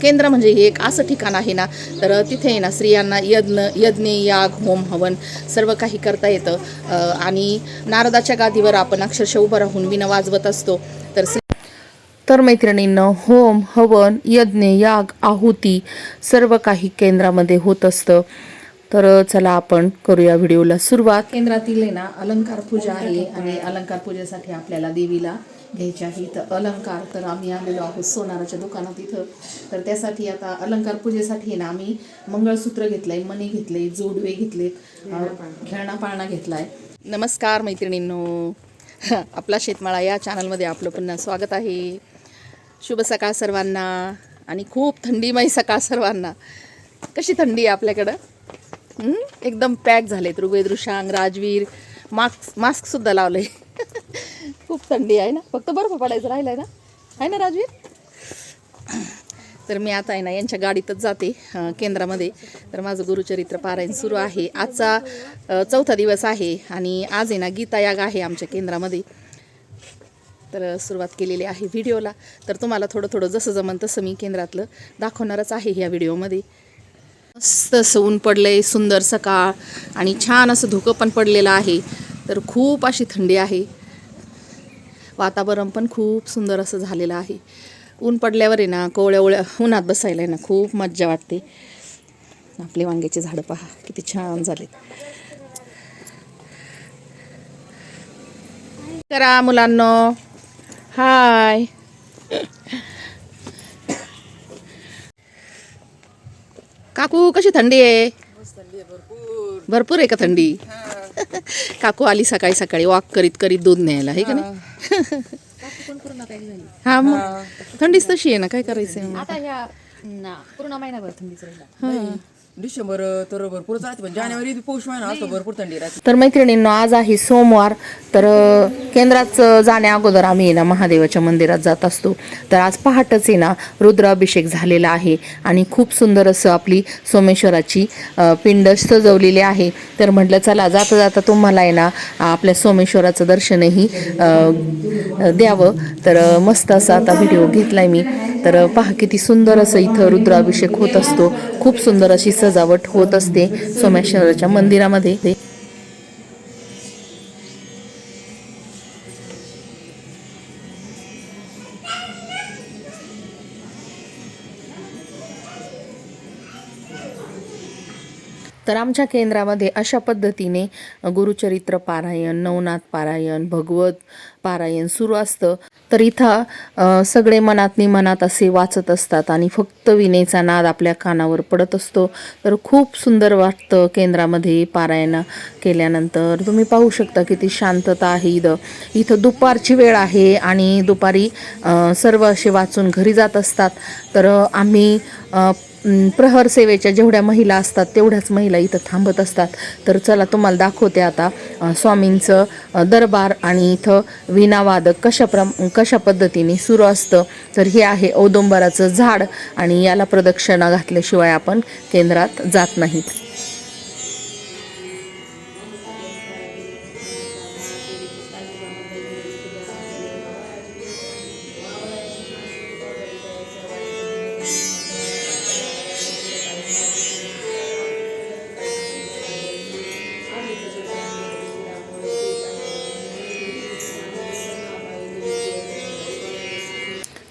केंद्र म्हणजे हे एक असं ठिकाण आहे ना, तर तिथे आहे ना स्त्रियांना यज्ञ याग होम हवन सर्व काही करता येतं आणि नारदाच्या गादीवर आपण अक्षरशः उभं राहून विणा वाजवत असतो. तर मैत्रिणींनो, होम हवन यज्ञ याग आहुती सर्व काही केंद्रामध्ये होत असतं. तर चला आपण करूया व्हिडिओला सुरुवात. केंद्रातील ना अलंकार पूजा आहे आणि अलंकार पूजेसाठी आपल्याला देवीला घ्यायचे आहे. तर अलंकार तर आम्ही आलेलो आहोत सोनाराच्या दुकानात इथं. तर त्यासाठी आता अलंकार पूजेसाठी ना आम्ही मंगळसूत्र घेतलंय, मणी घेतले, जोडवे घेतले, खेळणा पाळणा घेतलाय. नमस्कार मैत्रिणींनो, आपला शेतमाळा या चॅनलमध्ये आपलं पुन्हा स्वागत आहे. शुभ सकाळ सर्वांना आणि खूप थंडीमय सकाळ सर्वांना. कशी थंडी आहे आपल्याकडं, एकदम पॅक झालेत. ऋग्वेद ऋषांग राजवीर मास्कसुद्धा लावले. खूप थंडी आहे ना, फक्त बर्फ पडायचं राहिलं आहे ना, आहे ना राजवीर. तर मी आता आहे ना यांच्या गाडीतच जाते केंद्रामध्ये. तर माझं गुरुचरित्र पारायण सुरू आहे. आजचा 4था दिवस आहे आणि आज आहे ना गीता याग आहे आमच्या केंद्रामध्ये. तर सुरुवात केलेली आहे व्हिडिओला. तर तुम्हाला थोडं थोडं जसं जमन तसं मी केंद्रातलं दाखवणारच आहे ह्या व्हिडिओमध्ये. मस्त असं ऊन पडलंय, सुंदर सकाळ आणि छान असं धुकं पण पडलेलं आहे. तर खूप अशी थंडी आहे, वातावरण पण खूप सुंदर असं झालेलं आहे. ऊन पडल्यावर आहे ना कोवळ्या उन्हात बसायला आहे ना खूप मज्जा वाटते. आपले वांग्याचे झाडं पहा किती छान झाले. करा मुलांनो, हाय. काकू कशी थंडी आहे? भरपूर आहे का थंडी? काकू आली सकाळी सकाळी वॉक करीत करीत दूध न्यायला, आहे का नाही? हा मग थंडीच तशी आहे ना, काय करायचं आता ह्या पूर्ण महिनाभर थंडीच राहिला. डिसेंबर तर भरपूर जाते, पण जानेवारी पौष महिना असतो भरपूर थंडी राहते. तर मैत्रिणींनो, आज आहे सोमवार. तर केंद्रात जाण्या अगोदर आम्ही ना महादेवाच्या मंदिरात जात असतो. तर आज पहाटच आहे ना रुद्राभिषेक झालेला आहे आणि खूप सुंदर असं आपली सोमेश्वराची पिंड सजवलेली आहे. तर म्हटलं चला जाता जाता तुम्हाला आहे ना आपल्या सोमेश्वराचं दर्शनही द्यावं. तर मस्त असा आता व्हिडिओ घेतलाय मी. तर पहा किती सुंदर असं इथं रुद्राभिषेक होत असतो. खूप सुंदर अशी सजावट होत असते सोमेश्वराच्या मंदिरामध्ये. तर आमच्या केंद्रामध्ये अशा पद्धतीने गुरुचरित्र पारायण, नवनाथ पारायण, भगवत पारायण सुरू असतं. तर इथं सगळे मनात असे वाचत असतात आणि फक्त विनेचा नाद आपल्या कानावर पडत असतो. तर खूप सुंदर वाटतं केंद्रामध्ये पारायण केल्यानंतर. तुम्ही पाहू शकता किती शांतता आहे इथं दुपारची वेळ आहे आणि दुपारी सर्व असे वाचून घरी जात असतात. तर आम्ही प्रहर सेवेच्या जेवढ्या महिला असतात तेवढ्याच महिला इथं थांबत असतात. तर चला तुम्हाला दाखवते आता स्वामींचं दरबार आणि इथं वीणावादक कशा पद्धतीने सुरू असतं. तर हे आहे औदुंबराचं झाड आणि याला प्रदक्षिणा घातल्याशिवाय आपण केंद्रात जात नाहीत.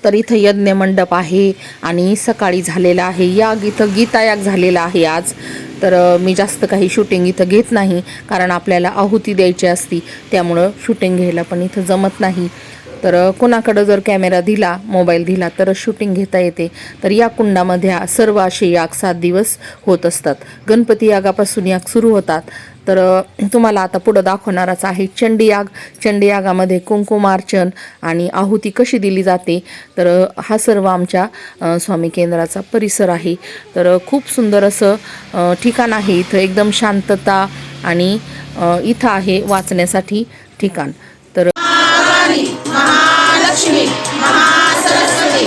तर इथं यज्ञ मंडप आहे आणि सकाळी झालेला आहे याग. इथं गीता याग झालेला आहे आज. तर मी जास्त काही शूटिंग इथं घेत नाही, कारण आपल्याला आहुती द्यायची असती, त्यामुळं शूटिंग घ्यायला पण इथं जमत नाही. तर कोणाकडं जर कॅमेरा दिला, मोबाईल दिला तर शूटिंग घेता येते. तर या कुंडामध्ये सर्व असे याग 7 दिवस होत असतात. गणपती यागापासून याग सुरू होतात. तर तुम्हाला आता पुढं दाखवणारच आहे चंडीयाग. चंडीयागामध्ये कुंकुमार्चन आणि आहुती कशी दिली जाते. तर हा सर्व आमच्या स्वामी केंद्राचा परिसर आहे. तर खूप सुंदर असं ठिकाण आहे इथं, एकदम शांतता आणि इथं आहे वाचण्यासाठी ठिकाण. तर महालक्ष्मी महासरस्वती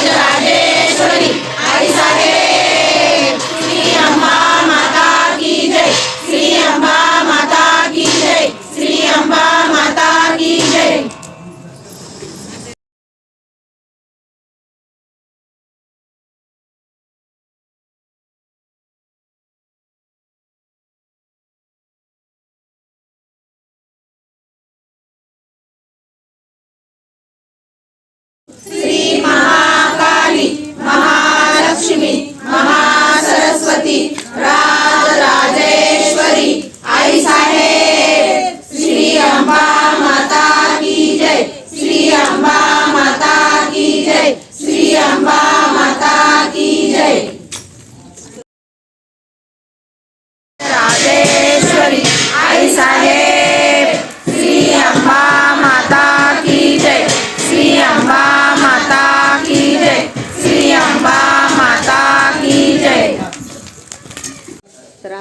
राजेश्वरी आई साहेब श्री अंबा माता की जय, श्री अंबा माता की जय, श्री अंबा माता की जय.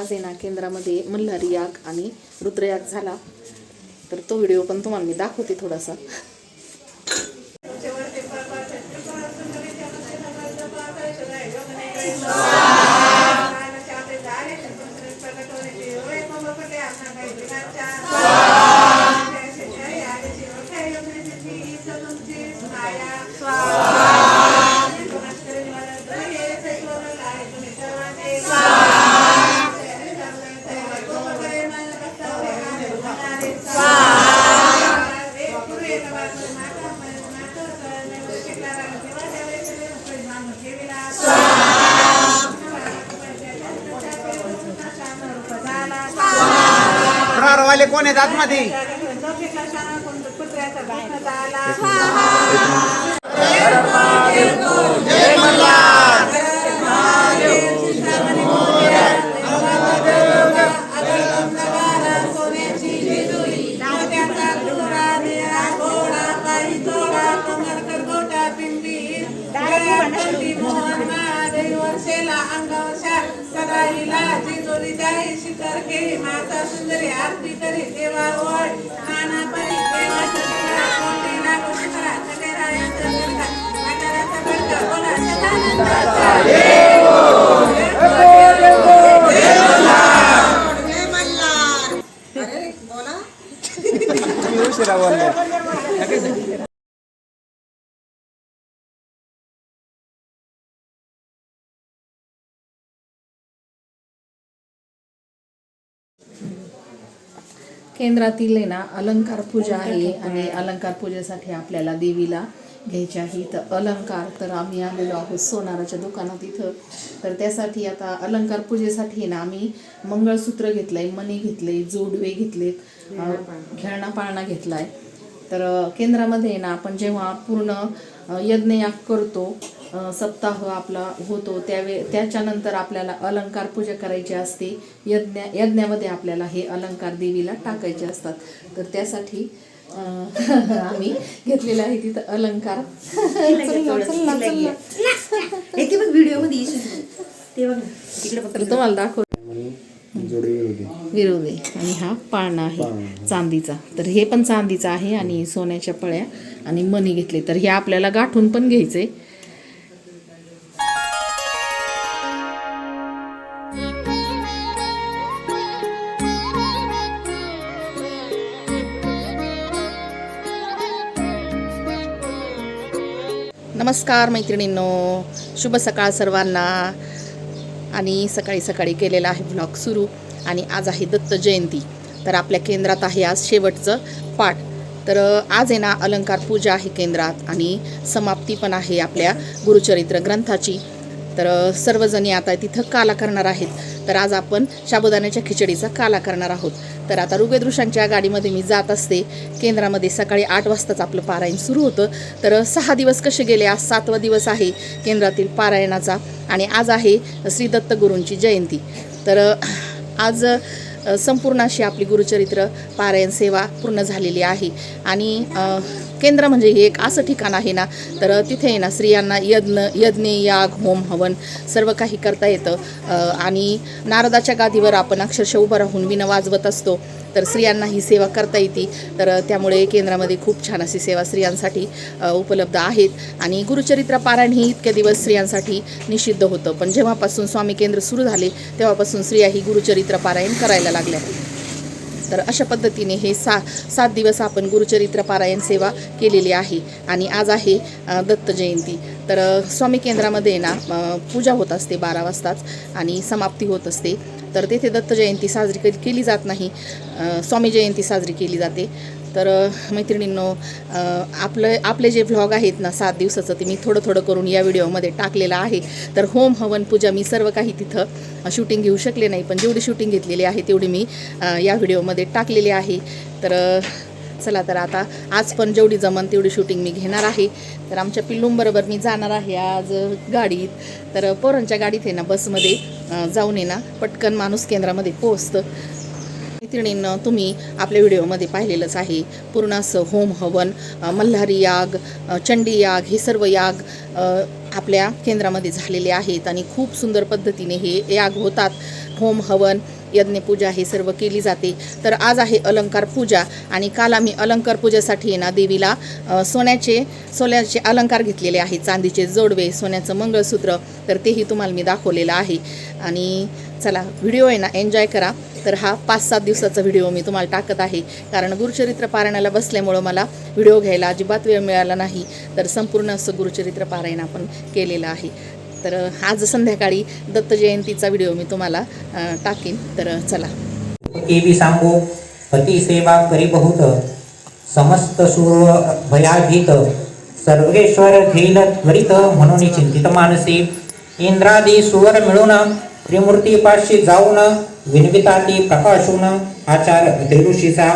आज आहे ना केंद्रामध्ये मल्हारी याग आणि रुद्रयाग झाला, तर तो व्हिडिओ पण तुम्हाला मी दाखवते थोडासा. वाले कोण आहेत आतमध्ये? केंद्रातील आहे ना अलंकार पूजा आहे आणि अलंकार पूजेसाठी आपल्याला देवीला घ्यायचे आहे. तर अलंकार तर आम्ही आलेलो आहोत सोनाराच्या दुकानात इथं. तर त्यासाठी आता अलंकार पूजेसाठी ना आम्ही मंगळसूत्र घेतलंय, मणी घेतले, जोडवे घेतलेत, खेळणा पाळणा घेतलाय. तर केंद्रामध्ये ना आपण जेव्हा पूर्ण यज्ञयाग करतो, सप्ताह आपला होतो त्याच्यानंतर आपल्याला अलंकार पूजा करायची असते. यज्ञामध्ये आपल्याला हे अलंकार देवीला टाकायचे असतात. तर त्यासाठी आम्ही घेतलेला आहे तिथं अलंकार. तुम्हाला दाखव विरोधी. आणि हा पाळणा आहे चांदीचा. तर हे पण चांदीचा आहे आणि सोन्याच्या पळ्या आणि मणी घेतले. तर हे आपल्याला गाठून पण घ्यायचंय. नमस्कार मैत्रिणींनो, शुभ सकाळ सर्वांना. आणि सकाळी सकाळी केलेला आहे ब्लॉग सुरू. आणि आज आहे दत्त जयंती. तर आपल्या केंद्रात आहे आज शेवटचं पाठ. तर आज आहे ना अलंकार पूजा आहे केंद्रात आणि समाप्ती पण आहे आपल्या गुरुचरित्र ग्रंथाची. तर सर्वजणी आता तिथं काला करणार आहेत. तर आज आपण साबुदाण्याच्या खिचडीचा काला करणार आहोत. तर आता ऋग्वेदृषांच्या गाडीमध्ये मी जात असते. केंद्रामध्ये सकाळी 8 वाजताच आपलं पारायण सुरू होतं. तर 6 दिवस कसे गेले, आज 7वा दिवस आहे केंद्रातील पारायणाचा. आणि आज आहे श्री दत्त गुरूंची जयंती. तर आज संपूर्ण अशी आपली गुरुचरित्र पारायण सेवा पूर्ण झालेली आहे. आणि केंद्र म्हणजे हे एक असं ठिकाण आहे ना, तर तिथे आहे ना स्त्रियांना यज्ञ याग होम हवन सर्व काही करता येतं. आणि नारदाच्या गादीवर आपण अक्षरशः उभं राहून वीणा वाजवत असतो. तर स्त्रियांना ही सेवा करता येते. तर त्यामुळे केंद्रामध्ये खूप छान अशी सेवा स्त्रियांसाठी उपलब्ध आहेत. आणि गुरुचरित्र पारायण ही इतक्या दिवस स्त्रियांसाठी निषिद्ध होतं, पण जेव्हापासून स्वामी केंद्र सुरू झाले तेव्हापासून स्त्रिया ही गुरुचरित्र पारायण करायला लागल्या. तर अशा पद्धतीने हे 7 दिवस आपण गुरुचरित्र पारायण सेवा केलेली आहे. आणि आज आहे दत्त जयंती. तर स्वामी केंद्रामध्ये ना पूजा होत असते 12 वाजताच आणि समाप्ती होत असते. तर तेथे दत्त जयंती साजरी केली जात नाही, स्वामी जयंती साजरी केली जाते. तर मैत्रिणींनो, आपले जे व्लॉग आहेत ना 7 दिवसाचं, ते मी थोडं थोडं करून या व्हिडिओमध्ये टाकलेलं आहे. तर होम हवन पूजा मी सर्व काही तिथं शूटिंग घेऊ शकले नाही, पण जेवढी शूटिंग घेतलेली आहे तेवढी मी या व्हिडिओमध्ये टाकलेली आहे. तर चला, तर आता आज पण जेवढी जमन तेवढी शूटिंग मी घेणार आहे. तर आमच्या पिल्लूंबरोबर मी जाणार आहे आज गाडीत. तर पोरांच्या गाडीत आहे ना, बसमध्ये जाऊन आहे ना पटकन माणूस केंद्रामध्ये पोहोचतं. मैत्रिणींनो, तुम्ही आपल्या व्हिडिओमध्ये पाहिलेलंच आहे पूर्ण असं होम हवन, मल्हारी याग, चंडी याग, हे सर्व याग आपल्या केंद्रामध्ये झालेले आहेत. आणि खूप सुंदर पद्धतीने हे याग होतात. होम हवन यज्ञपूजा हे सर्व केली जाते. तर आज आहे अलंकार पूजा आणि काल आम्ही अलंकार पूजेसाठी ना देवीला सोन्याचे अलंकार घेतलेले आहेत, चांदीचे जोडवे, सोन्याचं मंगळसूत्र, तर तेही तुम्हाला मी दाखवलेलं आहे. आणि चला व्हिडिओ आहे ना एन्जॉय करा. तर हा 5-7 दिवसाचा व्हिडिओ मी तुम्हाला टाकत आहे, कारण गुरुचरित्र पारायणाला बसल्यामुळं मला व्हिडिओ घ्यायला अजिबात वेळ मिळाला नाही. तर संपूर्ण असं गुरुचरित्र पारायण आपण केलेलं आहे. तर आज संध्याकाळी दत्त जयंतीचा व्हिडिओ मी तुम्हाला टाकीन. तर चला. केवी सांगो पती सेवा करी बहुत, समस्त सूर्य भयाभीत, सर्वेश्वर घेईल त्वरित, म्हणून चिंतित मानसी, इंद्रादी सुवर मिळून, त्रिमूर्ती पाशी जाऊन, विनविताती प्रकाशून, आचार त्रिऋषीचा,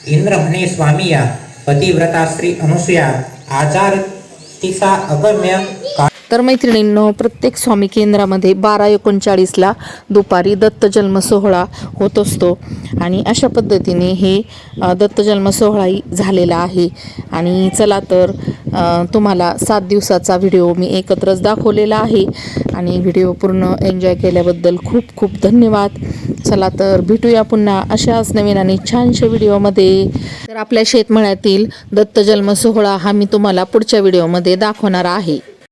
इंद्र म्हणे स्वामी या, पतिव्रता श्री अनुसूया, आचार तिचा अगम्य. तर मैत्रिणींनो, प्रत्येक स्वामी केंद्रामध्ये 12:39 दुपारी दत्त जन्म सोहळा होत असतो आणि अशा पद्धतीने हे दत्त जन्म सोहळाही झालेला आहे. आणि चला तर तुम्हाला 7 दिवसाचा व्हिडिओ मी एकत्रच दाखवलेला आहे आणि व्हिडिओ पूर्ण एन्जॉय केल्याबद्दल खूप खूप धन्यवाद. चला तर भेटूया पुन्हा अशाच नवीन आणि छानशा व्हिडिओमध्ये. तर आपल्या शेतमळ्यातील दत्त जन्म सोहळा हा मी तुम्हाला पुढच्या व्हिडिओमध्ये दाखवणार आहे.